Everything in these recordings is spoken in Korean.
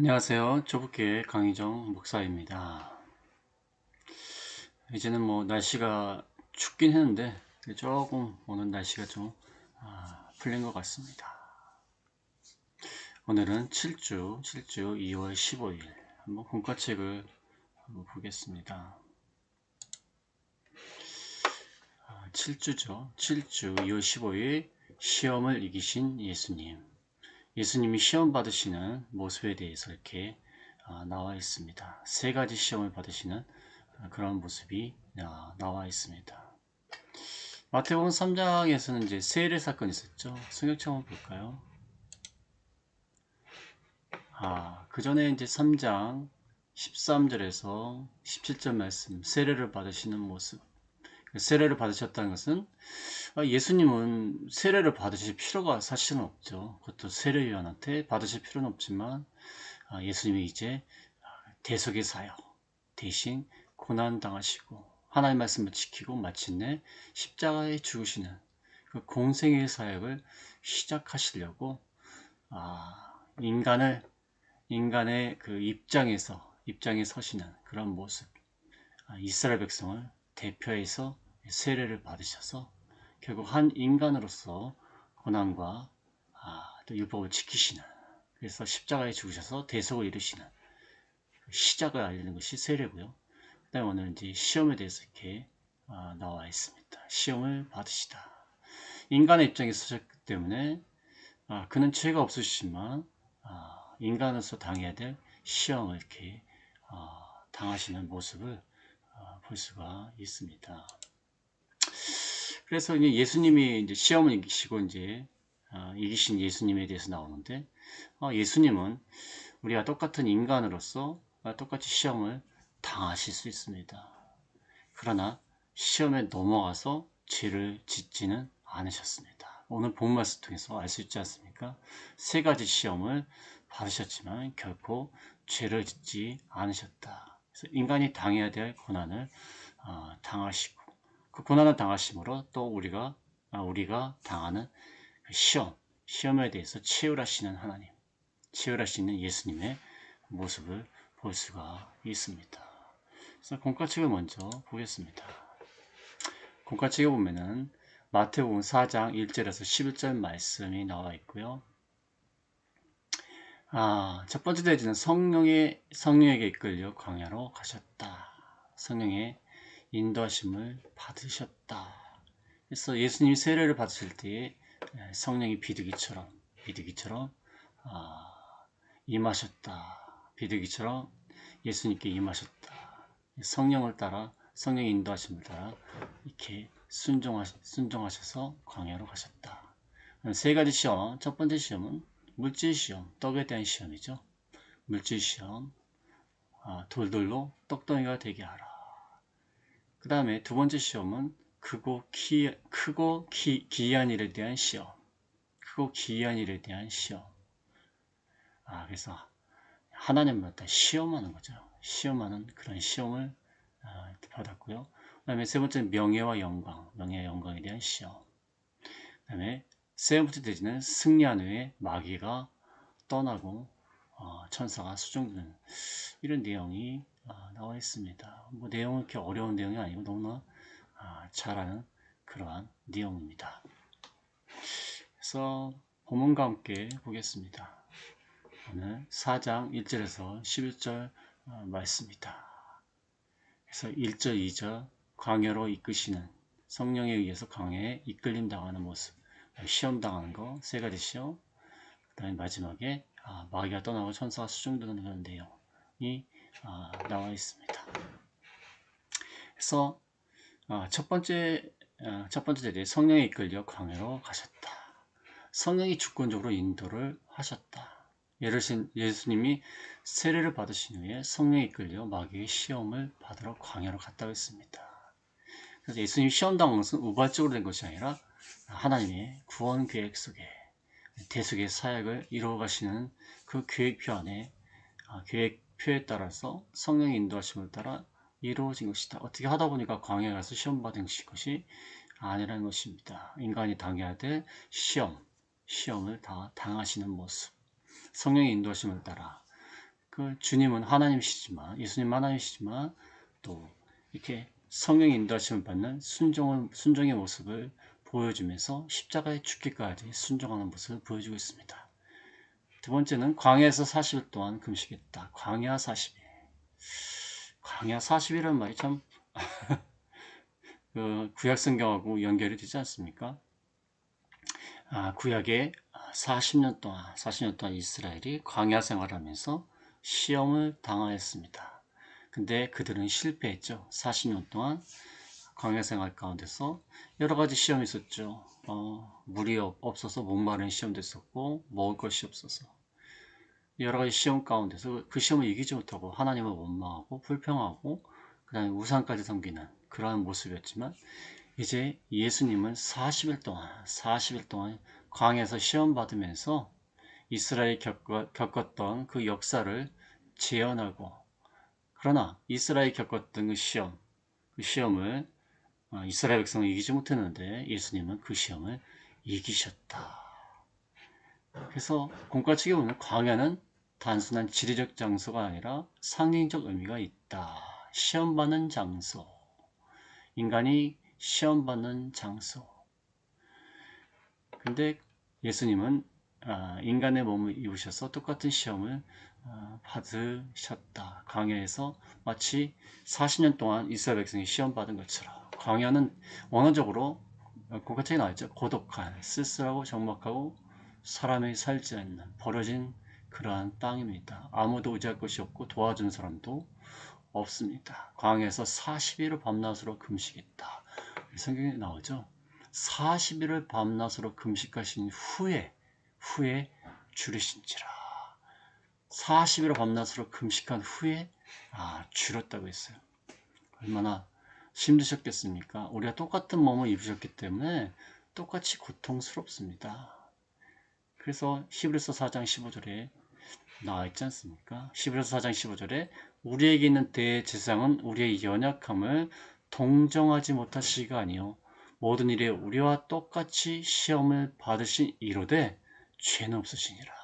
안녕하세요. 조북교회 강희정 목사입니다. 이제는 날씨가 춥긴 했는데 조금 오늘 날씨가 좀 풀린 것 같습니다. 오늘은 7주 2월 15일 한번 공과책을 한번 보겠습니다. 7주죠. 7주 2월 15일 시험을 이기신 예수님. 예수님이 시험 받으시는 모습에 대해서 이렇게 나와 있습니다. 세 가지 시험을 받으시는 그런 모습이 나와 있습니다. 마태복음 3장에서는 이제 세례 사건이 있었죠. 성경책 한번 볼까요? 그 전에 이제 3장 13절에서 17절 말씀, 세례를 받으시는 모습. 세례를 받으셨다는 것은 예수님은 세례를 받으실 필요가 사실은 없죠. 그것도 세례요한한테 받으실 필요는 없지만 예수님이 이제 대속의 사역 대신 고난당하시고 하나님의 말씀을 지키고 마침내 십자가에 죽으시는 그 공생의 사역을 시작하시려고 인간의 그 입장에 서시는 그런 모습, 이스라엘 백성을 대표해서 세례를 받으셔서 결국 한 인간으로서 고난과 또 율법을 지키시는, 그래서 십자가에 죽으셔서 대속을 이루시는 시작을 알리는 것이 세례고요. 그 다음에 오늘 이제 시험에 대해서 이렇게 나와 있습니다. 시험을 받으시다. 인간의 입장에 서셨기 때문에 그는 죄가 없으시지만 인간으로서 당해야 될 시험을 이렇게 당하시는 모습을 볼 수가 있습니다. 그래서 이제 예수님이 이제 시험을 이기시고 이제 이기신 예수님에 대해서 나오는데 예수님은 우리가 똑같은 인간으로서 똑같이 시험을 당하실 수 있습니다. 그러나 시험에 넘어가서 죄를 짓지는 않으셨습니다. 오늘 본 말씀 통해서 알 수 있지 않습니까? 세 가지 시험을 받으셨지만 결코 죄를 짓지 않으셨다. 그래서 인간이 당해야 될 고난을 당하시고 그 고난을 당하심으로 또 우리가 당하는 시험에 대해서 치유하시는 하나님, 치유하시는 예수님의 모습을 볼 수가 있습니다. 그래서 공과책을 먼저 보겠습니다. 공과책에 보면은 마태복음 4장 1절에서 11절 말씀이 나와 있고요. 첫 번째 대지는 성령에게 이끌려 광야로 가셨다. 성령의 인도하심을 받으셨다. 그래서 예수님이 세례를 받으실 때에 성령이 비둘기처럼 임하셨다. 비둘기처럼 예수님께 임하셨다. 성령을 따라 성령의 인도하심을 따라 이렇게 순종하셔서 광야로 가셨다. 세 가지 시험. 첫 번째 시험은 물질 시험, 떡에 대한 시험이죠. 물질 시험, 돌들로 떡덩이가 되게 하라. 그 다음에 두 번째 시험은 크고 기이한 일에 대한 시험. 크고 기이한 일에 대한 시험. 그래서 하나님을 갖다 시험하는 거죠. 시험하는 그런 시험을 받았고요. 그 다음에 세 번째는 명예와 영광에 대한 시험. 그 다음에 세 번째 대지는 승리한 후에 마귀가 떠나고 천사가 수종되는 이런 내용이 나와 있습니다. 내용은 그렇게 어려운 내용이 아니고 너무나 잘 아는 그러한 내용입니다. 그래서 본문과 함께 보겠습니다. 오늘 4장 1절에서 11절 말씀입니다. 그래서 1절, 2절 광야로 이끄시는 성령에 의해서 광야에 이끌림 당하는 모습, 시험 당하는 거 세 가지 시험, 그 다음에 마지막에 마귀가 떠나고 천사가 수중되는 그런 내용이 나와 있습니다. 그래서 첫 번째 절에 성령에 이끌려 광야로 가셨다. 성령이 주권적으로 인도를 하셨다. 예수님이 세례를 받으신 후에 성령에 이끌려 마귀의 시험을 받으러 광야로 갔다고 했습니다. 그래서 예수님이 시험 당한 것은 우발적으로 된 것이 아니라 하나님의 구원 계획 속에 대속의 사역을 이루어 가시는 그 계획표 안에 계획표에 따라서 성령의 인도하심을 따라 이루어진 것이다. 어떻게 하다 보니까 광야에 가서 시험 받은 것이 아니라는 것입니다. 인간이 당해야 될 시험을 다 당하시는 모습. 성령의 인도하심을 따라 그 주님은 하나님이시지만, 예수님 하나님이시지만 또 이렇게 성령의 인도하심을 받는 순종의 모습을 보여주면서 십자가에 죽기까지 순종하는 모습을 보여주고 있습니다. 두 번째는 광야에서 40일 동안 금식했다. 광야 40일. 광야 40일이라는 말이 참 구약 성경하고 연결이 되지 않습니까? 구약에 40년 동안 이스라엘이 광야 생활하면서 시험을 당하였습니다. 근데 그들은 실패했죠. 40년 동안 광야 생활 가운데서 여러 가지 시험이 있었죠. 물이 없어서 목마른 시험도 있었고, 먹을 것이 없어서 여러 가지 시험 가운데서 그 시험을 이기지 못하고 하나님을 원망하고 불평하고 그 다음에 우상까지 섬기는 그러한 모습이었지만, 이제 예수님은 40일 동안 광야에서 시험 받으면서 이스라엘이 겪었던 그 역사를 재현하고, 그러나 이스라엘이 겪었던 그 시험을 이스라엘 백성은 이기지 못했는데 예수님은 그 시험을 이기셨다. 그래서 공과측에 보면 광야는 단순한 지리적 장소가 아니라 상징적 의미가 있다. 시험받는 장소. 인간이 시험받는 장소. 근데 예수님은 인간의 몸을 입으셔서 똑같은 시험을 받으셨다. 광야에서 마치 40년 동안 이스라엘 백성이 시험받은 것처럼. 광야는 원어적으로 공과책에 나와있죠. 고독한, 쓸쓸하고 적막하고 사람이 살지 않는 버려진 그러한 땅입니다. 아무도 의지할 것이 없고 도와준 사람도 없습니다. 광야에서 40일을 밤낮으로 금식했다. 성경에 나오죠. 40일을 밤낮으로 금식하신 후에 줄이신지라. 40일을 밤낮으로 금식한 후에 줄였다고 했어요. 얼마나 힘드셨겠습니까? 우리가 똑같은 몸을 입으셨기 때문에 똑같이 고통스럽습니다. 그래서 히브리서 4장 15절에 나와 있지 않습니까? 히브리서 4장 15절에 우리에게 있는 대제사장은 우리의 연약함을 동정하지 못하시기가 아니요 모든 일에 우리와 똑같이 시험을 받으신 이로되 죄는 없으시니라.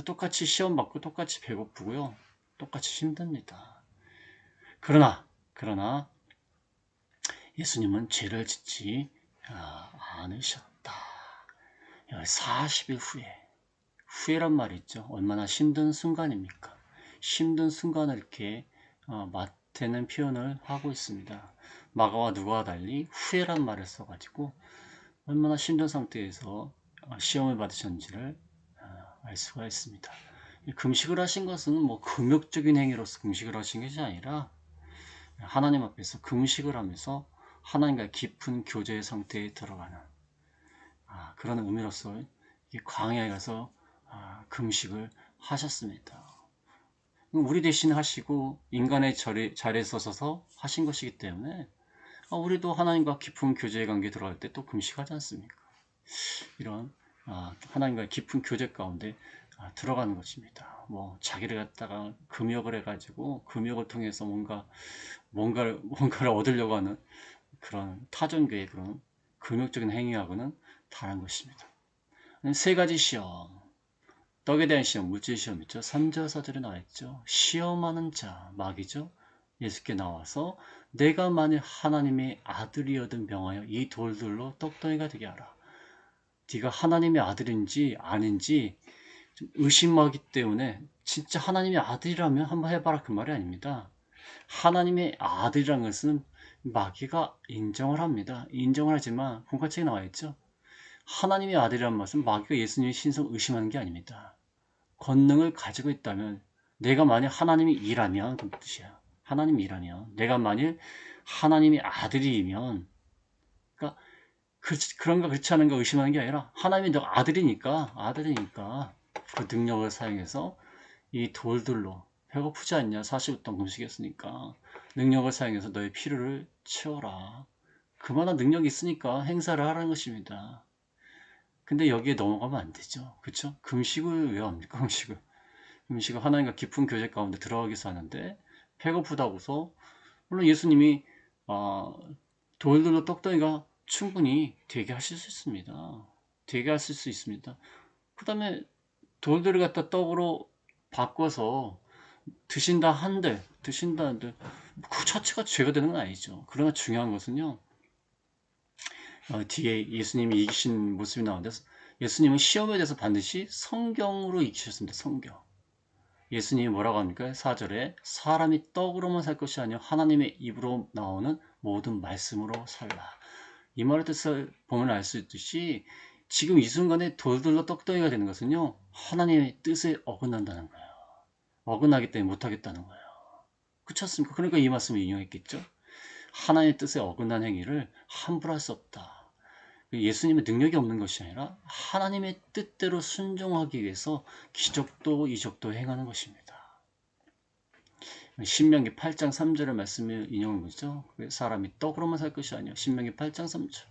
똑같이 시험 받고 똑같이 배고프고요. 똑같이 힘듭니다. 그러나 예수님은 죄를 짓지 않으셨다. 40일 후에란 말이 있죠. 얼마나 힘든 순간입니까? 힘든 순간을 이렇게 마태는 표현을 하고 있습니다. 마가와 누가와 달리 후에란 말을 써가지고 얼마나 힘든 상태에서 시험을 받으셨는지를 알 수가 있습니다. 금식을 하신 것은 뭐 금욕적인 행위로서 금식을 하신 것이 아니라 하나님 앞에서 금식을 하면서 하나님과의 깊은 교제의 상태에 들어가는 그런 의미로서 광야에 가서 금식을 하셨습니다. 우리 대신 하시고 인간의 자리에 서서 하신 것이기 때문에 우리도 하나님과 깊은 교제의 관계에 들어갈 때 또 금식하지 않습니까? 이런 하나님과의 깊은 교제 가운데 들어가는 것입니다. 뭐 자기를 갖다가 금욕을 해가지고 금욕을 통해서 뭔가를 얻으려고 하는 그런 타전교의 그런 금욕적인 행위하고는 다른 것입니다. 세 가지 시험, 떡에 대한 시험, 물질 시험 있죠. 3절 4절에 나와 있죠. 시험하는 자, 마귀죠. 예수께 나와서 내가 만일 하나님의 아들이어든 명하여 이 돌들로 떡덩이가 되게 하라. 네가 하나님의 아들인지 아닌지 좀 의심하기 때문에 진짜 하나님의 아들이라면 한번 해봐라 그 말이 아닙니다. 하나님의 아들이라는 것은 마귀가 인정을 합니다. 인정을 하지만 공과책에 나와 있죠. 하나님의 아들이라는 말은 마귀가 예수님의 신성 의심하는 게 아닙니다. 권능을 가지고 있다면 내가 만일 하나님이 이라면 그 뜻이야. 하나님이 이라면 내가 만일 하나님의 아들이면 그러니까 그런가 그렇지 않은가 의심하는 게 아니라 하나님이 너 아들이니까 그 능력을 사용해서 이 돌들로 배고프지 않냐 40일 동안 금식했으니까 능력을 사용해서 너의 필요를 채워라. 그만한 능력이 있으니까 행사를 하라는 것입니다. 근데 여기에 넘어가면 안 되죠. 그쵸? 금식을 왜 합니까? 금식을 하나님과 깊은 교제 가운데 들어가기 위해서 하는데 배고프다고서 물론 예수님이 돌들로 떡덩이가 충분히 되게 하실 수 있습니다. 되게 하실 수 있습니다. 그 다음에 돌들을 갖다 떡으로 바꿔서 드신다 한들 그 자체가 죄가 되는 건 아니죠. 그러나 중요한 것은요. 뒤에 예수님이 이기신 모습이 나오는데 예수님은 시험에 대해서 반드시 성경으로 이기셨습니다. 성경. 예수님이 뭐라고 합니까? 4절에 사람이 떡으로만 살 것이 아니라 하나님의 입으로 나오는 모든 말씀으로 살라. 이 말의 뜻을 보면 알 수 있듯이 지금 이 순간에 돌들로 떡덩이가 되는 것은요. 하나님의 뜻에 어긋난다는 거예요. 어긋나기 때문에 못하겠다는 거예요. 그렇지 않습니까? 그러니까 이 말씀을 인용했겠죠. 하나님의 뜻에 어긋난 행위를 함부로 할 수 없다. 예수님의 능력이 없는 것이 아니라 하나님의 뜻대로 순종하기 위해서 기적도 이적도 행하는 것입니다. 신명기 8장 3절의 말씀을 인용한 거죠. 사람이 떡으로만 살 것이 아니요 신명기 8장 3절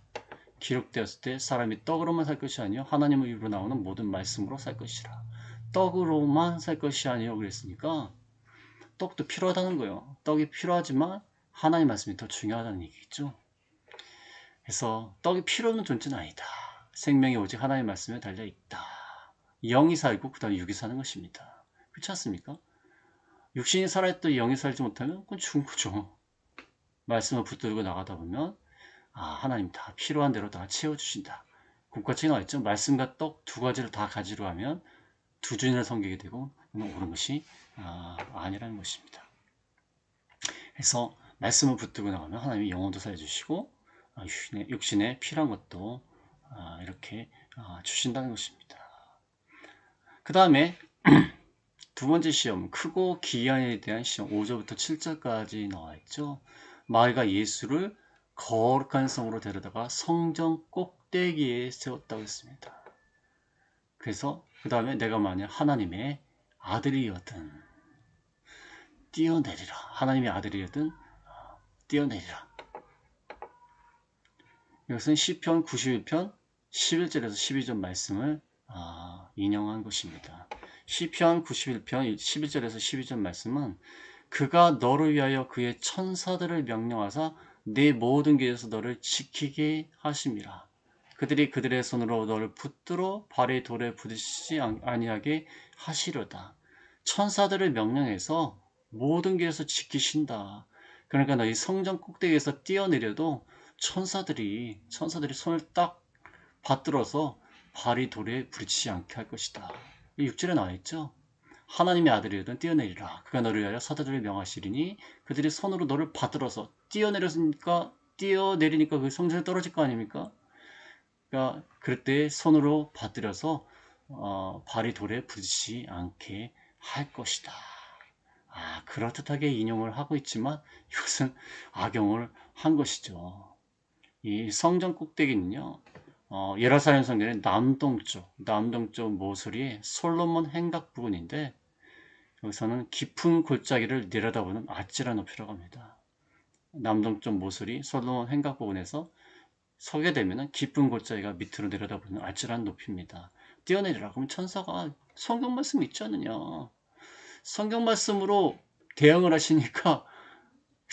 기록되었을 때 사람이 떡으로만 살 것이 아니요 하나님의 입으로 나오는 모든 말씀으로 살 것이라. 떡으로만 살 것이 아니요 그랬으니까 떡도 필요하다는 거예요. 떡이 필요하지만 하나님 말씀이 더 중요하다는 얘기겠죠. 그래서 떡이 필요 없는 존재는 아니다. 생명이 오직 하나님 말씀에 달려있다. 영이 살고 그 다음에 육이 사는 것입니다. 그렇지 않습니까? 육신이 살아있도 영이 살지 못하면 그건 죽은 거죠. 말씀을 붙들고 나가다 보면 하나님 다 필요한 대로 다 채워주신다. 국가책에 나와있죠. 말씀과 떡 두 가지를 다 가지러 하면 두 주인을 섬기게 되고 옳은 것이 아니라는 것입니다. 그래서 말씀을 붙들고 나가면 하나님이 영혼도 살려주시고 육신에 필요한 것도 이렇게 주신다는 것입니다. 그 다음에 두 번째 시험, 크고 기이한에 대한 시험 5절부터 7절까지 나와 있죠. 마귀가 예수를 거룩한 성으로 데려다가 성전 꼭대기에 세웠다고 했습니다. 그래서 그 다음에 내가 만약 하나님의 아들이었든 뛰어내리라. 하나님의 아들이었든 뛰어내리라. 이것은 시편 91편 11절에서 12절 말씀을 인용한 것입니다. 시편 91편 11절에서 12절 말씀은 그가 너를 위하여 그의 천사들을 명령하사 내 모든 길에서 너를 지키게 하심이라. 그들이 그들의 손으로 너를 붙들어 발의 돌에 부딪히지 아니하게 하시려다. 천사들을 명령해서 모든 길에서 지키신다. 그러니까 너희 성전 꼭대기에서 뛰어내려도 천사들이 손을 딱 받들어서 발이 돌에 부딪히지 않게 할 것이다. 6절에 나와 있죠. 하나님의 아들이거든 뛰어내리라. 그가 너를 위하여 사자들을 명하시리니 그들이 손으로 너를 받들어서 뛰어내리니까 그 성전에 떨어질 거 아닙니까? 그러니까 그럴 때 손으로 받들어서 발이 돌에 부딪히지 않게 할 것이다. 그럴듯하게 인용을 하고 있지만 이것은 악용을 한 것이죠. 이 성전 꼭대기는요. 예루살렘 성전의 남동쪽 모서리에 솔로몬 행각 부근인데 여기서는 깊은 골짜기를 내려다보는 아찔한 높이라고 합니다. 남동쪽 모서리 솔로몬 행각 부근에서 서게 되면 깊은 골짜기가 밑으로 내려다보는 아찔한 높이입니다. 뛰어내리라. 그러면 천사가 성경 말씀 있지 않느냐. 성경 말씀으로 대응을 하시니까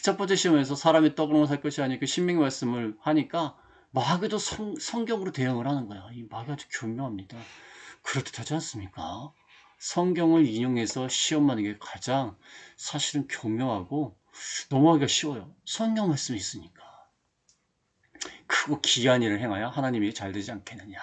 첫 번째 시험에서 사람이 떡으로만 살 것이 아니고 신명기 말씀을 하니까 마귀도 성경으로 대응을 하는 거야. 이 마귀가 아주 교묘합니다. 그럴듯하지 않습니까? 성경을 인용해서 시험하는 게 가장 사실은 교묘하고 넘어가기가 쉬워요. 성경 말씀이 있으니까. 크고 기이한 일을 행하여 하나님이 잘 되지 않겠느냐.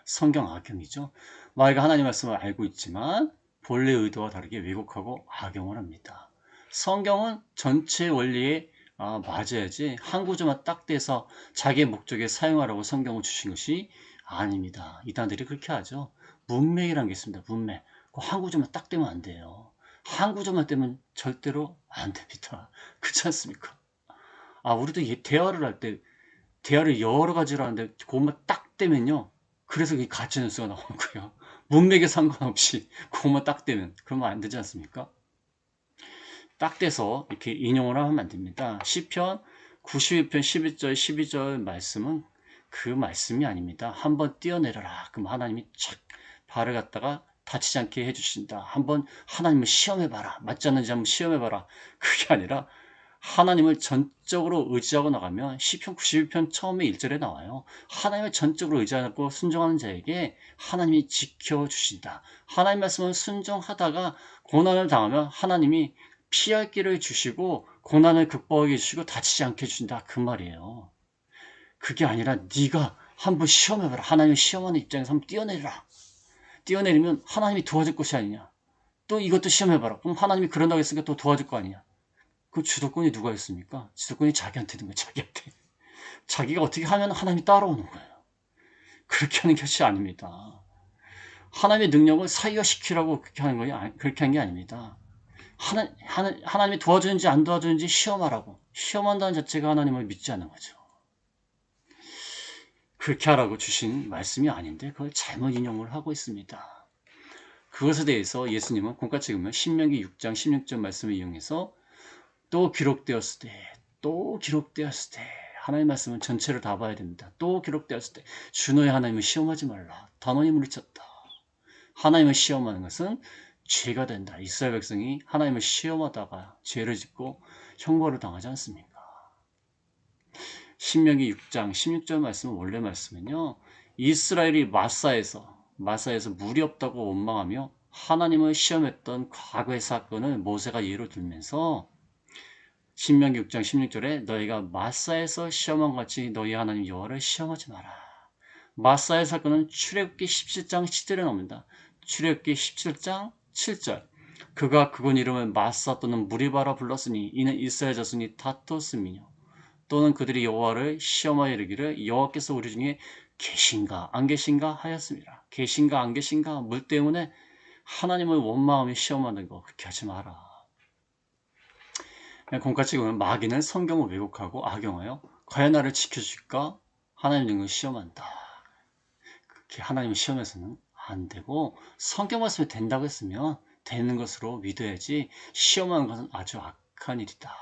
성경 악용이죠. 마귀가 하나님 말씀을 알고 있지만 본래 의도와 다르게 왜곡하고 악용을 합니다. 성경은 전체 원리에 맞아야지 한 구조만 딱 떼서 자기의 목적에 사용하라고 성경을 주신 것이 아닙니다. 이단들이 그렇게 하죠. 문맥이라는 게 있습니다. 문맥. 한 구조만 딱 떼면 안 돼요. 한 구조만 떼면 절대로 안 됩니다. 그렇지 않습니까? 우리도 대화를 할 때 대화를 여러 가지로 하는데 그것만 딱 떼면요. 그래서 이 가짜뉴스가 나오는 거예요. 문맥에 상관없이 그것만 딱 떼면 그러면 안 되지 않습니까? 딱 떼서 이렇게 인용을 하면 안 됩니다. 시편 91편 11절 12절 말씀은 그 말씀이 아닙니다. 한번 뛰어내려라. 그럼 하나님이 착 발을 갖다가 다치지 않게 해주신다. 한번 하나님을 시험해봐라. 맞지 않는지 한번 시험해봐라. 그게 아니라 하나님을 전적으로 의지하고 나가면 시편 91편 처음에 1절에 나와요. 하나님을 전적으로 의지하고 순종하는 자에게 하나님이 지켜주신다. 하나님 말씀을 순종하다가 고난을 당하면 하나님이 피할 길을 주시고 고난을 극복하게 해주시고 다치지 않게 해주신다. 그 말이에요. 그게 아니라 네가 한번 시험해봐라. 하나님을 시험하는 입장에서 한번 뛰어내리라. 뛰어내리면 하나님이 도와줄 것이 아니냐. 또 이것도 시험해봐라. 그럼 하나님이 그런다고 했으니까 또 도와줄 거 아니냐. 그 주도권이 누가 있습니까? 주도권이 자기한테 있는 거예요. 자기한테. 자기가 어떻게 하면 하나님이 따라오는 거예요. 그렇게 하는 것이 아닙니다. 하나님의 능력을 사유화시키라고 그렇게 하는 거예요. 그렇게 한 게 아닙니다. 하나님이 도와주는지 안 도와주는지 시험하라고. 시험한다는 자체가 하나님을 믿지 않는 거죠. 그렇게 하라고 주신 말씀이 아닌데 그걸 잘못 인용을 하고 있습니다. 그것에 대해서 예수님은 공같이 보면 신명기 6장 16절 말씀을 이용해서 또 기록되었을 때 하나님의 말씀은 전체를 다 봐야 됩니다. 또 기록되었을 때 주 너의 하나님을 시험하지 말라. 단언히 물리쳤다. 하나님을 시험하는 것은 죄가 된다. 이스라엘 백성이 하나님을 시험하다가 죄를 짓고 형벌을 당하지 않습니까? 신명기 6장 16절 말씀은 원래 말씀은요. 이스라엘이 마사에서 물이 없다고 원망하며 하나님을 시험했던 과거의 사건을 모세가 예로 들면서 신명기 6장 16절에 너희가 마사에서 시험한 같이 너희 하나님 여호와를 시험하지 마라. 마사의 사건은 출애굽기 17장 7절에 나옵니다. 출애굽기 17장 7절 그가 그곳 이름을 마사 또는 무리바라 불렀으니 이는 이스라엘 자손이 다퉜음이뇨. 또는 그들이 여호와를 시험하여 이르기를 여호와께서 우리 중에 계신가 안 계신가 하였습니다. 계신가 안 계신가 물 때문에 하나님을 원망하며 시험하는 거 그렇게 하지 마라. 공같이 보면 마귀는 성경을 왜곡하고 악용하여 과연 나를 지켜줄까? 하나님 능력을 시험한다. 그렇게 하나님을 시험해서는 안 되고 성경 말씀이 된다고 했으면 되는 것으로 믿어야지 시험하는 것은 아주 악한 일이다.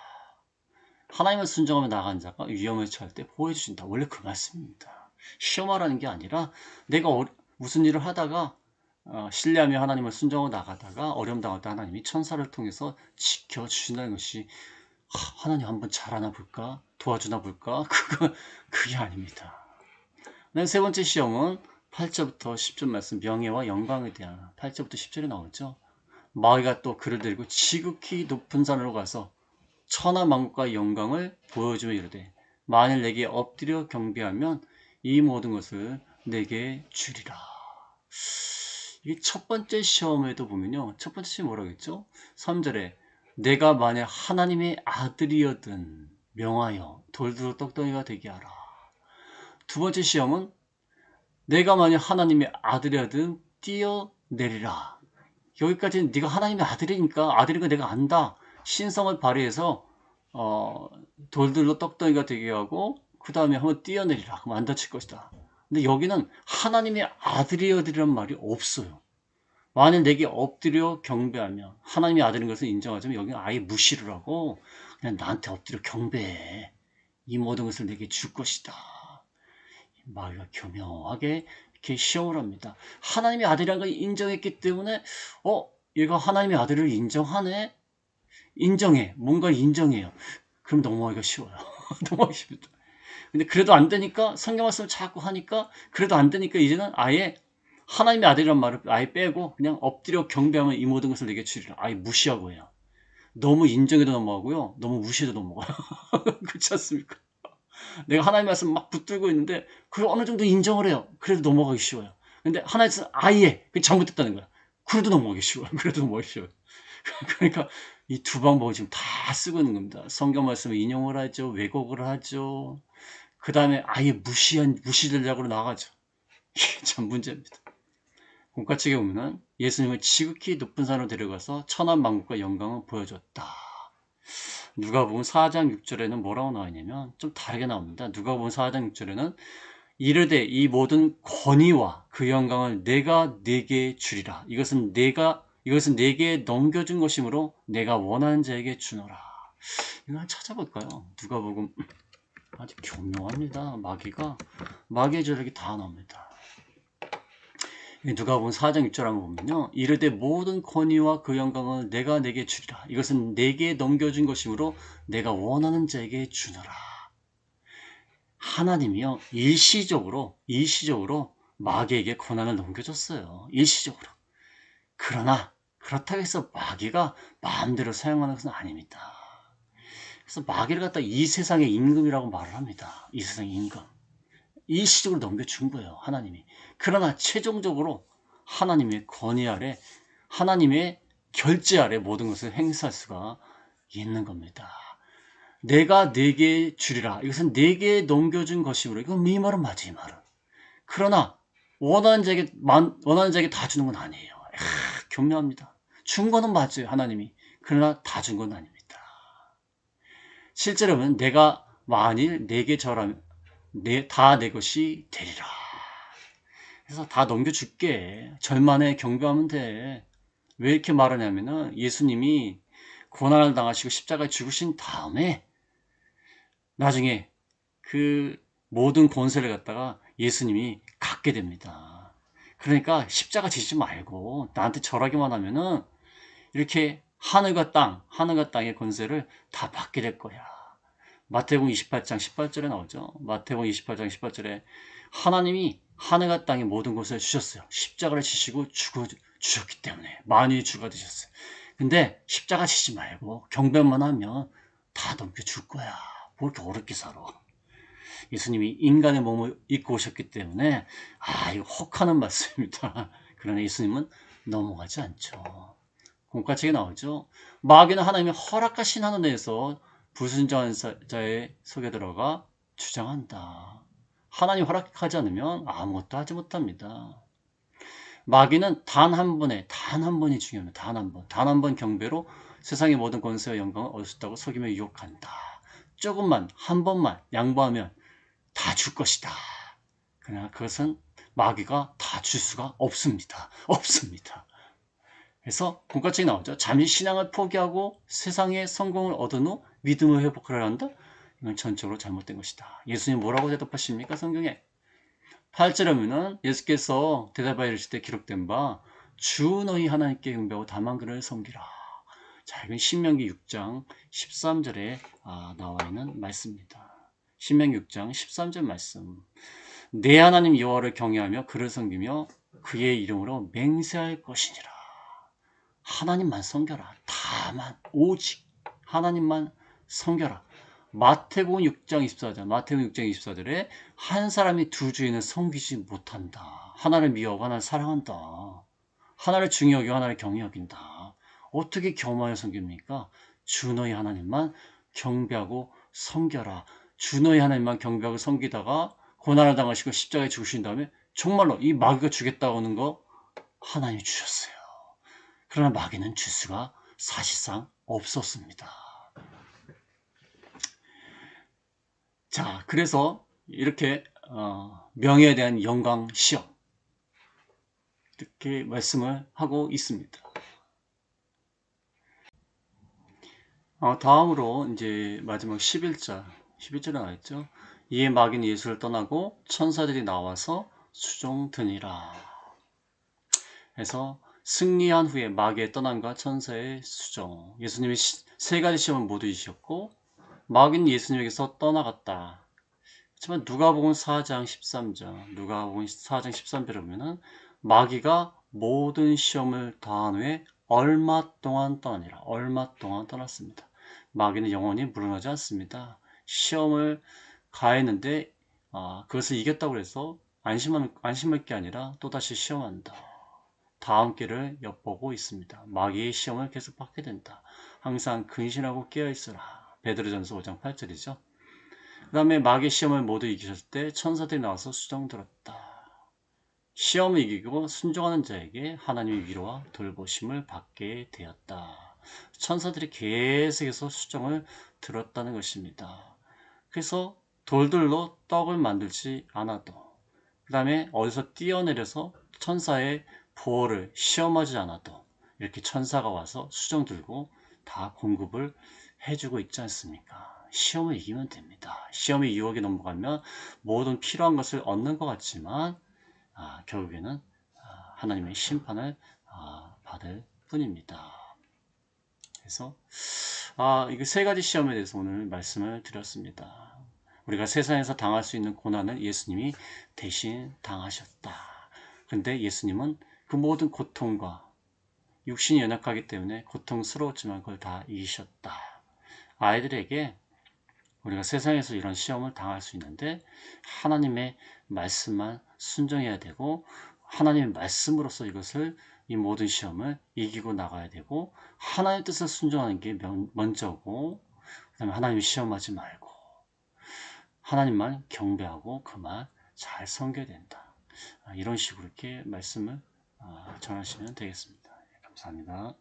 하나님을 순종하며 나아간 자가 위험에 처할 때 보호해주신다. 원래 그 말씀입니다. 시험하라는 게 아니라 내가 무슨 일을 하다가 신뢰하며 하나님을 순종하고 나가다가 어려움 당할 때 하나님이 천사를 통해서 지켜주신다는 것이 하나님 한번 잘하나 볼까? 도와주나 볼까? 그게 아닙니다. 세 번째 시험은 8절부터 10절 말씀 명예와 영광에 대한 8절부터 10절에 나오죠. 마귀가 또 그를 들고 지극히 높은 산으로 가서 천하 만국과 영광을 보여주며 이르되 만일 내게 엎드려 경배하면 이 모든 것을 내게 주리라. 이게 첫 번째 시험에도 보면요. 첫 번째 시험 뭐라고 했죠? 3절에 내가 만약 하나님의 아들이었든 명하여 돌두로 떡덩이가 되게 하라. 두 번째 시험은 내가 만약 하나님의 아들이었든 뛰어내리라. 여기까지는 네가 하나님의 아들이니까 아들이니까 내가 안다. 신성을 발휘해서 돌들로 떡덩이가 되게 하고 그 다음에 한번 뛰어내리라. 그럼 안 다칠 것이다. 근데 여기는 하나님의 아들이란 말이 없어요. 만약 내게 엎드려 경배하면 하나님의 아들인 것을 인정하자면 여기는 아예 무시를 하고 그냥 나한테 엎드려 경배해. 이 모든 것을 내게 줄 것이다. 마귀가 교묘하게 이렇게 시험을 합니다. 하나님의 아들이라는 걸 인정했기 때문에 얘가 하나님의 아들을 인정하네? 인정해. 뭔가를 인정해요. 그럼 넘어가기가 쉬워요. 넘어가기 쉽다. 근데 그래도 안 되니까 성경 말씀을 자꾸 하니까 그래도 안 되니까 이제는 아예 하나님의 아들이란 말을 아예 빼고 그냥 엎드려 경배하면 이 모든 것을 내게 주리라. 아예 무시하고 해요. 너무 인정해도 넘어가고요. 너무 무시해도 넘어가요. 그렇지 않습니까? 내가 하나님 말씀 막 붙들고 있는데 그걸 어느 정도 인정을 해요. 그래도 넘어가기 쉬워요. 근데 하나님 말씀 아예 잘못됐다는 거야. 그래도 넘어가기 쉬워요. 그래도 넘어가기 쉬워요. 그러니까 이 두 방법을 지금 다 쓰고 있는 겁니다. 성경 말씀을 인용을 하죠. 왜곡을 하죠. 그 다음에 아예 무시 전략으로 나가죠. 이게 참 문제입니다. 공과책에 보면 예수님을 지극히 높은 산으로 데려가서 천한 만국과 영광을 보여줬다. 누가복음 4장 6절에는 뭐라고 나와 있냐면 좀 다르게 나옵니다. 누가복음 4장 6절에는 이르되 이 모든 권위와 그 영광을 내가 네게 주리라. 이것은 네게 넘겨준 것이므로 내가 원하는 자에게 주노라. 이거 한번 찾아볼까요? 누가복음 아주 교묘합니다. 마귀의 저력이 다 나옵니다. 누가복음 4장 6절 한번 보면요. 이르되 모든 권위와 그 영광을 내가 내게 주리라. 이것은 내게 넘겨준 것이므로 내가 원하는 자에게 주노라. 하나님이요. 일시적으로 마귀에게 권한을 넘겨줬어요. 일시적으로. 그러나 그렇다고 해서 마귀가 마음대로 사용하는 것은 아닙니다. 그래서 마귀를 갖다 이 세상의 임금이라고 말을 합니다. 이 세상의 임금. 일시적으로 넘겨준 거예요. 하나님이. 그러나 최종적으로 하나님의 권위 아래, 하나님의 결제 아래 모든 것을 행사할 수가 있는 겁니다. 내가 내게 주리라. 이것은 내게 넘겨준 것이므로. 이건 이 말은 맞지, 이 말은. 그러나 원하는 자에게 다 주는 건 아니에요. 교묘합니다. 준 거는 맞아요, 하나님이. 그러나 다 준 건 아닙니다. 실제로는 내가 만일 내게 절하면 다 내 것이 되리라. 그래서 다 넘겨줄게. 절만해, 경배하면 돼. 왜 이렇게 말하냐면은 예수님이 고난을 당하시고 십자가에 죽으신 다음에 나중에 그 모든 권세를 갖다가 예수님이 갖게 됩니다. 그러니까 십자가 지지 말고 나한테 절하기만 하면은 이렇게 하늘과 땅의 권세를 다 받게 될 거야. 마태복음 28장 18절에 나오죠. 마태복음 28장 18절에 하나님이 하늘과 땅의 모든 것을 주셨어요. 십자가를 지시고 주셨기 때문에 많이 주가 되셨어요. 근데 십자가 지지 말고 경배만 하면 다 넘겨줄 거야. 뭐 이렇게 어렵게 살아. 예수님이 인간의 몸을 입고 오셨기 때문에 이거 혹하는 말씀입니다. 그러나 예수님은 넘어가지 않죠. 공과책에 나오죠. 마귀는 하나님이 허락하신 한을 내에서 불순종한 자의 속에 들어가 주장한다. 하나님 허락하지 않으면 아무것도 하지 못합니다. 마귀는 단 한 번이 중요합니다. 단 한 번 경배로 세상의 모든 권세와 영광을 얻을 수 있다고 속이며 유혹한다. 조금만, 한 번만 양보하면 다 줄 것이다. 그러나 그것은 마귀가 다 줄 수가 없습니다. 없습니다. 그래서 공과책이 나오죠. 잠시 신앙을 포기하고 세상의 성공을 얻은 후 믿음을 회복하려 한다? 이건 전적으로 잘못된 것이다. 예수님 뭐라고 대답하십니까? 성경에 8절에 보면 예수께서 대답하여 이르실 때 기록된 바 주 너희 하나님께 경배하고 다만 그를 섬기라. 자, 이건 신명기 6장 13절에 나와 있는 말씀입니다. 신명기 6장 13절 말씀. 내 하나님 여호와를 경외하며 그를 섬기며 그의 이름으로 맹세할 것이니라. 하나님만 섬겨라. 다만 오직 하나님만 섬겨라. 마태복음 6장 24절에 한 사람이 두 주인을 섬기지 못한다. 하나를 미워하고 하나를 사랑한다. 하나를 중요하게 하나를 경히 여긴다. 어떻게 겸하여 섬깁니까? 주 너희 하나님만 경배하고 섬겨라. 주 너희 하나님만 경배하고 섬기다가 고난을 당하시고 십자가에 죽으신 다음에 정말로 이 마귀가 주겠다고 하는 거 하나님이 주셨어요. 그러나 마귀는 줄 수가 사실상 없었습니다. 자, 그래서 이렇게 명예에 대한 영광 시험 이렇게 말씀을 하고 있습니다. 다음으로 이제 마지막 11절에 나와있죠. 이에 마귀는 예수를 떠나고 천사들이 나와서 수종드니라. 그래서 승리한 후에 마귀의 떠남과 천사의 수종. 예수님이 세 가지 시험을 모두 이기셨고 마귀는 예수님에게서 떠나갔다. 하지만 누가복음 4장 13절에 보면은 마귀가 모든 시험을 다한 후에 얼마 동안 떠났습니다. 마귀는 영원히 물러나지 않습니다. 시험을 가했는데 그것을 이겼다고 해서 안심할 게 아니라 또다시 시험한다. 다음 길을 엿보고 있습니다. 마귀의 시험을 계속 받게 된다. 항상 근신하고 깨어있으라. 베드로전서 5장 8절이죠. 그 다음에 마귀의 시험을 모두 이기셨을 때 천사들이 나와서 수종들었다. 시험을 이기고 순종하는 자에게 하나님의 위로와 돌보심을 받게 되었다. 천사들이 계속해서 수종을 들었다는 것입니다. 그래서 돌들로 떡을 만들지 않아도 그 다음에 어디서 뛰어내려서 천사의 보호를 시험하지 않아도 이렇게 천사가 와서 수종 들고 다 공급을 해주고 있지 않습니까? 시험을 이기면 됩니다. 시험의 유혹에 넘어가면 모든 필요한 것을 얻는 것 같지만 결국에는 하나님의 심판을 받을 뿐입니다. 그래서 이거 세 가지 시험에 대해서 오늘 말씀을 드렸습니다. 우리가 세상에서 당할 수 있는 고난을 예수님이 대신 당하셨다. 근데 예수님은 그 모든 고통과 육신이 연약하기 때문에 고통스러웠지만 그걸 다 이기셨다. 아이들에게 우리가 세상에서 이런 시험을 당할 수 있는데 하나님의 말씀만 순종해야 되고 하나님의 말씀으로서 이 모든 시험을 이기고 나가야 되고 하나님의 뜻을 순종하는 게 먼저고 그 다음에 하나님 시험하지 말고 하나님만 경배하고 그 말 잘 섬겨야 된다. 이런 식으로 이렇게 말씀을 전하시면 되겠습니다. 감사합니다.